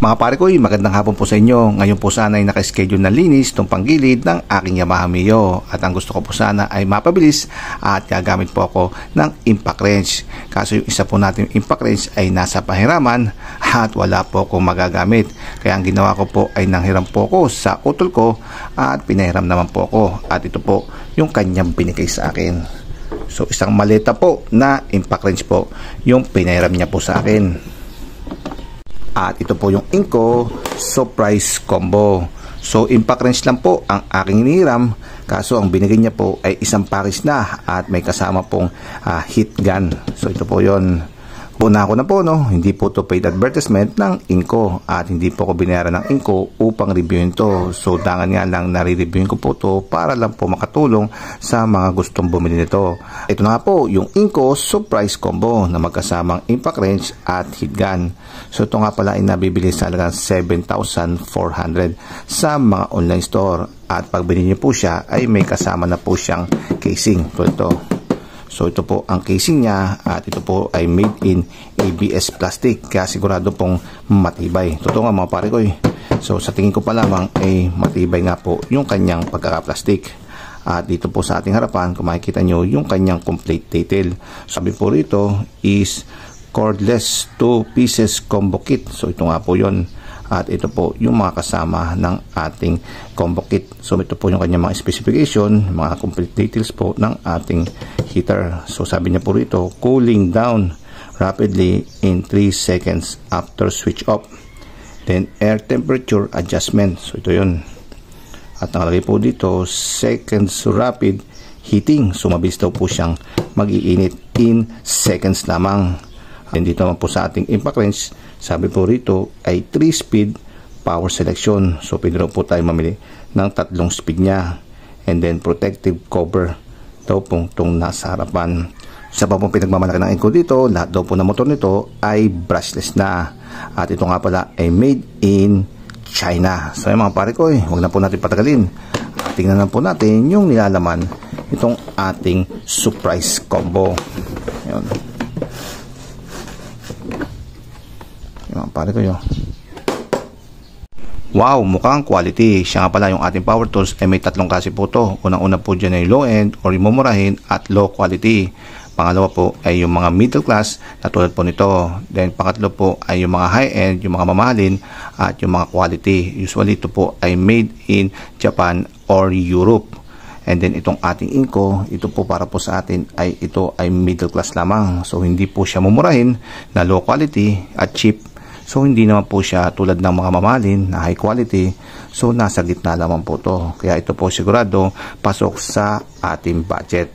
Mga pare ko, magandang hapon po sa inyo. Ngayon po sana ay naka-schedule na linis itong panggilid ng aking Yamaha Mio. At ang gusto ko po sana ay mapabilis at gagamit po ako ng impact wrench. Kaso yung isa po natin impact wrench ay nasa pahiraman at wala po akong magagamit. Kaya ang ginawa ko po ay nanghiram po ako sa utol ko at pinahiram naman po ako. At ito po yung kanyang binigay sa akin. So isang maleta po na impact wrench po yung pinahiram niya po sa akin. At ito po yung Inco Surprise Combo. So impact wrench lang po ang aking inihiram. Kaso ang binigay niya po ay isang package na at may kasama pong heat gun. So ito po yon. Una ko na po, no, hindi po to paid advertisement ng Inco at hindi po ko binayaran ng Inco upang reviewin to. So dangan nga lang nare-reviewin ko po to para lang po makatulong sa mga gustong bumili nito. Ito na nga po yung Inco Surprise Combo na magkasamang impact wrench at heat gun. So ito nga pala ay nabibili sa halagang 7,400 sa mga online store at pag binili niyo po siya ay may kasama na po siyang casing. So ito po ang casing niya at ito po ay made in ABS plastic kaya sigurado pong matibay. Totoo nga mga pare ko eh. So sa tingin ko pa lamang ay matibay nga po yung kanyang pagkaka-plastic. At dito po sa ating harapan kung makikita nyo yung kanyang complete detail. Sabi po rito is cordless 2 pieces combo kit. So ito nga po yon. At ito po yung mga kasama ng ating combo kit. So ito po yung kanyang mga specification, mga complete details po ng ating heater. So sabi niya po rito, cooling down rapidly in 3 seconds after switch off. Then air temperature adjustment. So ito yun. At nakalagay po dito, seconds rapid heating. So mabilis daw po siyang mag-iinit in seconds lamang. And dito naman po sa ating impact wrench, sabi po rito ay 3-speed power selection. So pwede rin po tayo mamili ng 3 speed niya. And then protective cover daw po itong nasa harapan. Sa pa pong pinagmamalaki ng Inco dito, lahat daw po ng motor nito ay brushless na. At ito nga pala ay made in China. So yung mga pare ko, huwag na po natin patagalin. Tingnan na po natin yung nilalaman itong ating surprise combo. Yun. Yung pare ko yun. Wow, mukhang quality. Siya nga pala yung ating power tools ay may 3 klase po to. Unang-una po dyan ay low end or mumurahin at low quality. Pangalawa po ay yung mga middle class na tulad po nito. Then pangatlo po ay yung mga high end, yung mga mamahalin at yung mga quality. Usually ito po ay made in Japan or Europe. And then itong ating Inco, ito po para po sa atin ay ito ay middle class lamang. So hindi po siya mumurahin na low quality at cheap. So hindi naman po siya tulad ng mga mamahalin na high quality. So nasa gitna naman po to. Kaya ito po sigurado pasok sa ating budget.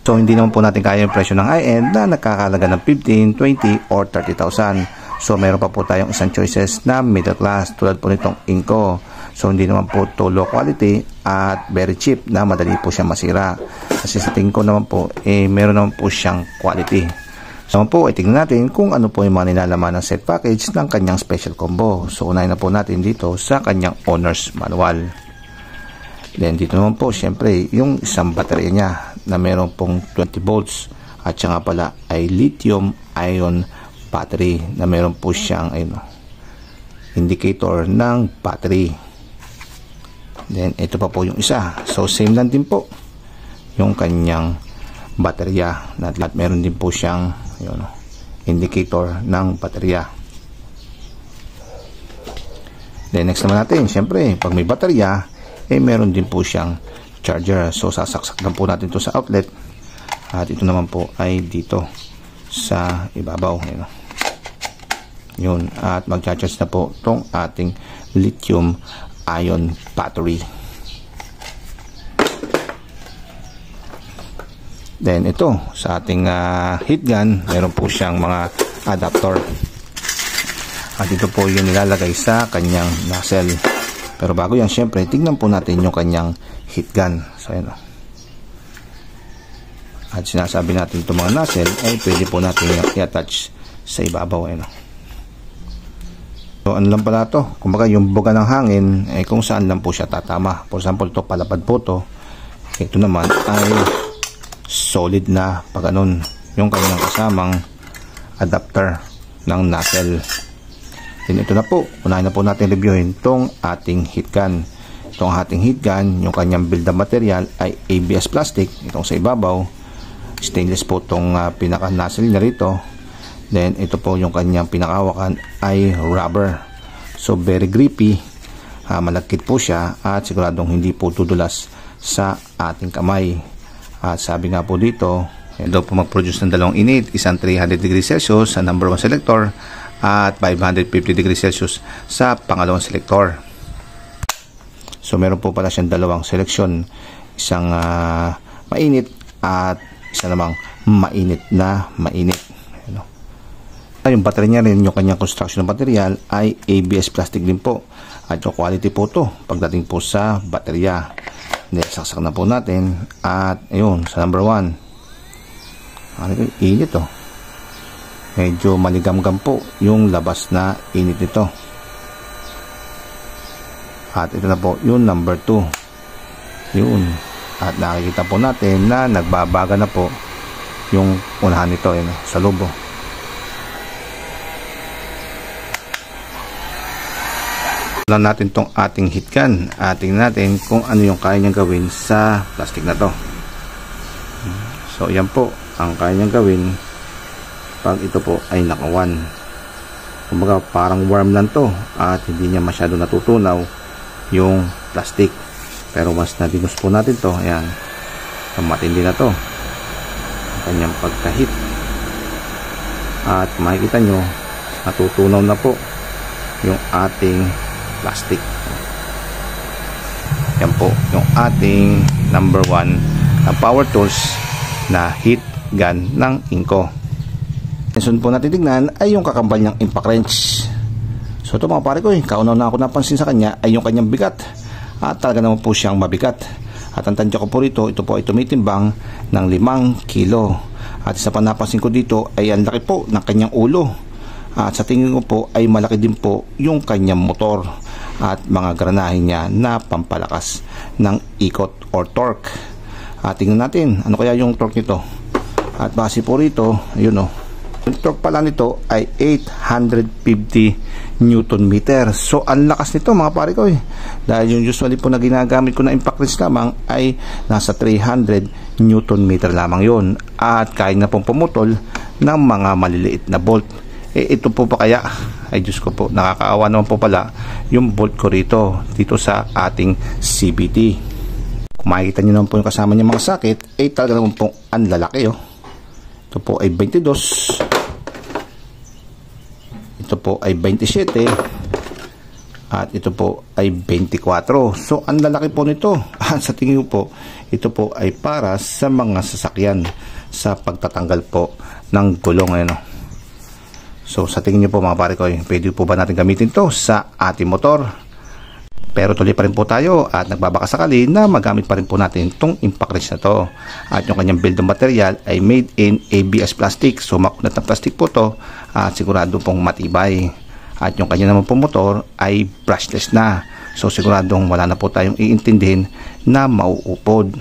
So hindi naman po natin kaya yung presyo ng high-end na nakakalaga ng 15, 20 or 30,000. So meron pa po tayong isang choices na middle class tulad po nitong Inco. So hindi naman po to low quality at very cheap na madali po siya masira. Kasi sa tingin ko naman po meron naman po siyang quality. So po ay tingnan natin kung ano po yung mga nilalaman ng set package ng kanyang special combo. So unahin na po natin dito sa kanyang owner's manual. Then dito naman po syempre yung isang baterya niya na meron pong 20 volts at siya nga pala ay lithium ion battery na meron po siyang indicator ng battery. Then ito pa po yung isa. So same lang din po yung kanyang baterya na meron din po siyang indicator ng baterya. Then next naman natin, syempre pag may baterya meron din po siyang charger. So sasaksak lang po natin ito sa outlet at ito naman po ay dito sa ibabaw. Yun, at mag-charge na po itong ating lithium ion battery. Then ito sa ating heat gun, meron po siyang mga adapter. At ito po yung nilalagay sa kanyang nozzle. Pero bago yan, syempre, tignan po natin yung kanyang heat gun. So ayan. At sinasabi natin itong mga nozzle ay pwede po natin i-attach sa ibabaw. Ayan. So ano lang pala to? Kumbaga yung buga ng hangin ay kung saan lang po siya tatama. For example, ito palapad po to. Ito naman ay solid na pag ganun yung kanyang kasamang adapter ng nozzle. Then ito na po, unahin na po natin reviewin itong ating heat gun. Itong ating heat gun, yung kanyang build up material ay ABS plastic. Itong sa ibabaw, stainless po itong pinaka-nozzle na rito. Then ito po yung kanyang pinakahawakan ay rubber. So very grippy, malagkit po siya at siguradong hindi po tudulas sa ating kamay. At sabi nga po dito, daw po mag-produce ng dalawang init, isang 300 degrees Celsius sa number 1 selector at 550 degrees Celsius sa pangalawang selector. So meron po pala siyang dalawang seleksyon, isang mainit at isa namang mainit na mainit. Yung battery niya rin, yung kanyang construction ng material ay ABS plastic din po at yung quality po to pagdating po sa baterya. Saksak na po natin at ayun sa number 1, init to. Medyo maligamgam po yung labas na init nito. At ito na po yung number 2. Yun. At nakikita po natin na nagbabaga na po yung unahan nito sa loob. Tignan natin tong ating heat gun. Tingnan natin kung ano yung kaya niyang gawin sa plastic na to. So yan po ang kaya niyang gawin pag ito po ay naka-1. Kumbaga parang warm lang to at hindi niya masyado natutunaw yung plastic. Pero mas nadinos po natin to, ayan, matindi na to ang kanyang pagka-heat. At makikita nyo natutunaw na po yung ating plastic. Yan po yung ating number 1 na power tools na heat gun ng Inco. Sunod po natin tignan ay yung kakambal niyang impact wrench. So ito mga pare ko, kaunaw na ako napansin sa kanya ay yung kanyang bigat. At talaga naman po siyang mabigat. At ang tansya ko po rito, ito po ay tumitimbang ng 5 kilo. At isa pa napansin ko dito ay ang laki po ng kanyang ulo. At sa tingin ko po ay malaki din po yung kanyang motor at mga granahe niya na pampalakas ng ikot or torque. At tingnan natin ano kaya yung torque nito. At base po rito, ayun o, yung torque pala nito ay 850 Newton meter. So ang lakas nito mga pare ko dahil yung usually po na ginagamit ko na impact wrench lamang ay nasa 300 Newton meter lamang yon. At kaya na pong pumutol ng mga maliliit na bolt. Ito po pa kaya, ay Diyos ko po, nakakaawa naman po pala yung bolt ko rito sa ating CVT. Kung makikita nyo naman po yung kasama niya mga sakit, talaga naman po ang lalaki. Ito po ay 22, ito po ay 27, at ito po ay 24. So ang lalaki po nito. Sa tingin ko po, ito po ay para sa mga sasakyan sa pagtatanggal po ng gulong. So sa tingin niyo po mga pare ko, pwede po ba natin gamitin to sa ating motor? Pero tuloy pa rin po tayo at nagbabakasakali na magamit pa rin po natin itong impact wrench na to. At yung kanyang build material ay made in ABS plastic. So makunat na plastic po to at sigurado pong matibay. At yung kanya naman po motor ay brushless na. So siguradong wala na po tayong iintindihin na mauupod.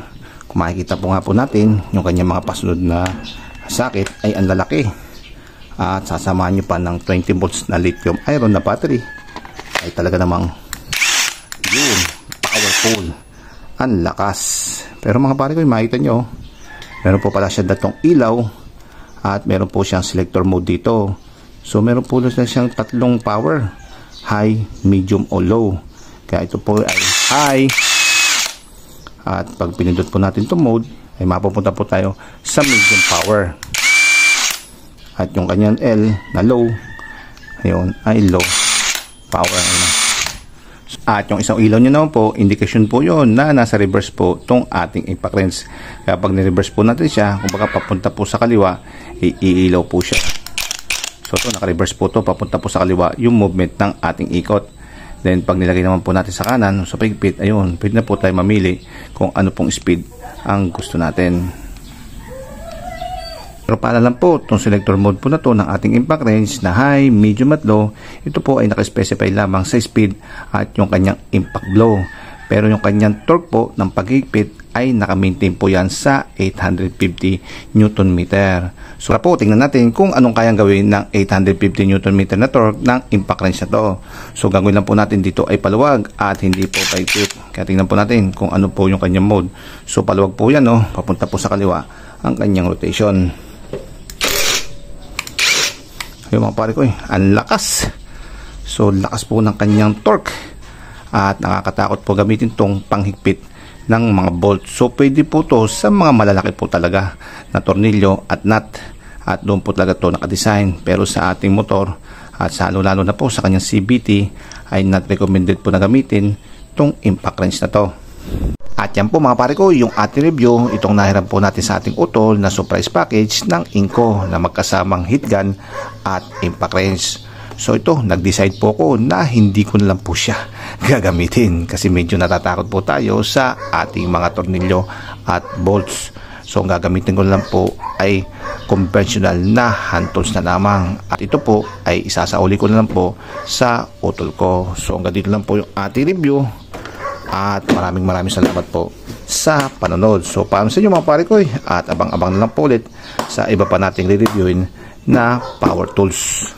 Kung makikita po nga po natin, yung kanyang mga pasunod na sakit ay ang lalaki. At sasamahan nyo pa ng 20 volts na lithium iron na battery ay talaga namang yun, powerful, ang lakas. Pero mga pare ko, makikita nyo meron po pala siya datong ilaw at meron po siyang selector mode dito. So meron po siyang tatlong power, high, medium o low. Kaya ito po ay high, at pag pinindot po natin itong mode ay mapupunta po tayo sa medium power. At yung kanyang L na low, ayun, ay low power. At yung isang ilaw nyo naman po, indication po yon na nasa reverse po itong ating impact wrench. Kaya pag ni-reverse po natin siya, kung baka papunta po sa kaliwa, iilaw po siya. So ito, naka-reverse po ito, papunta po sa kaliwa yung movement ng ating ikot. Then pag nilagay naman po natin sa kanan, sa pigpit, ayun, pwede na po tayo mamili kung ano pong speed ang gusto natin. Pero paalala po, itong selector mode po na to ng ating impact wrench na high, medium at low, ito po ay nakaspecify lamang sa speed at yung kanyang impact blow. Pero yung kanyang torque po ng paghigpit ay naka-maintain po yan sa 850 Newton meter. So po, tingnan natin kung anong kayang gawin ng 850 Newton meter na torque ng impact wrench na to. So gagawin lang po natin dito ay paluwag at hindi po paikot. Kaya tingnan po natin kung ano po yung kanyang mode. So paluwag po yan, papunta po sa kaliwa ang kanyang rotation. Ayun mga pare ko, ang lakas. So lakas po ng kanyang torque at nakakatakot po gamitin tong panghigpit ng mga bolt. So pwede po to sa mga malalaki po talaga na tornilyo at nut, at doon po talaga to nakadesign. Pero sa ating motor at sa lalo na po sa kanyang CVT ay not recommended po na gamitin tong impact wrench na to. At yan po mga pare ko yung ating review, itong nahiram po natin sa ating utol na surprise package ng Inco na magkasamang heat gun at impact wrench. So ito, nag-decide po ako na hindi ko na lang po siya gagamitin kasi medyo natatakot po tayo sa ating mga tornilyo at bolts. So ang gagamitin ko na lang po ay conventional na hand tools na lamang. At ito po ay isasauli ko na lang po sa utol ko. So hanggang dito lang po yung ating review. At maraming salamat po sa panonood. So paano sa inyo mga pare ko, at abang-abang na lang po ulit sa iba pa nating re-reviewin na power tools.